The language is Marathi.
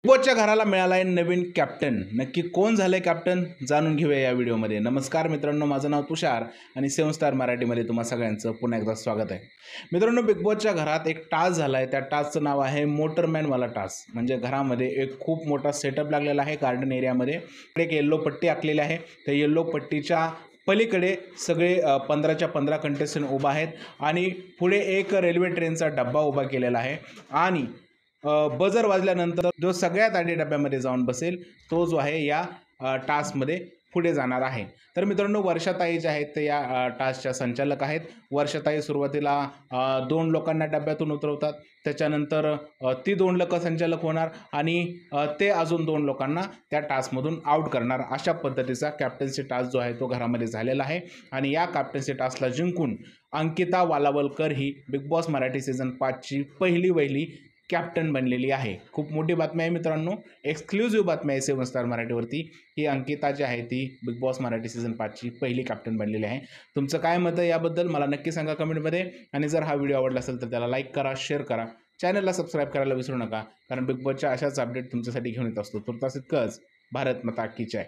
बॉसच्या घराला मिळाला आहे नवीन कॅप्टन. नक्की कोण झालंय कॅप्टन जाणून घेऊया या व्हिडिओमध्ये. नमस्कार मित्रांनो, माझं नाव तुषार आणि 7 स्टार मराठीमध्ये तुम्हा सगळ्यांचं पुन्हा एकदा स्वागत आहे. मित्रांनो, बिग बॉसच्या घरात एक टास्क झाला आहे. त्या टास्कचं नाव आहे मोटरमॅनवाला टास्क. म्हणजे घरामध्ये एक खूप मोठा सेटअप लागलेला आहे. गार्डन एरियामध्ये एक येल्लो पट्टी आखलेली आहे. त्या येल्लो पट्टीच्या पलीकडे सगळे 15च्या 15 कंटेस्टंट उभा आहेत आणि पुढे एक रेल्वे ट्रेनचा डब्बा उभा केलेला आहे आणि बजर वाजल्यानंतर जो सगळ्यात आधी डब्यामध्ये जाऊन बसेल तो जो आहे या टास्कमध्ये पुढे जाणार आहे. तर मित्रांनो, वर्षाताई ज्या आहेत ते या टास्कच्या संचालक आहेत. वर्षाताई सुरुवातीला 2 लोकांना डब्यातून उतरवतात. त्याच्यानंतर ती 2 लोक संचालक होणार आणि ते अजून 2 लोकांना त्या टास्कमधून आउट करणार. अशा पद्धतीचा कॅप्टन्सी टास्क जो आहे तो घरामध्ये झालेला आहे आणि या कॅप्टन्सी टास्कला जिंकून अंकिता वालावलकर ही बिग बॉस मराठी सीझन 5ची पहिली कॅप्टन बनलेली आहे. खूप मोठी बातमी आहे मित्रांनो, एक्सक्लुझिव्ह बातमी आहे 7 स्टार मराठीवरती की अंकिता जी आहे ती बिग बॉस मराठी सीझन 5ची पहिली कॅप्टन बनलेली आहे. तुमचं काय मत आहे याबद्दल मला नक्की सांगा कमेंटमध्ये. आणि जर हा व्हिडिओ आवडला असेल तर त्याला लाईक करा, शेअर करा, चॅनलला सबस्क्राईब करायला विसरू नका, कारण बिग बॉसच्या अशाच अपडेट तुमच्यासाठी घेऊन येत असतो. तुर्तास इतकंच. भारत माता की जय.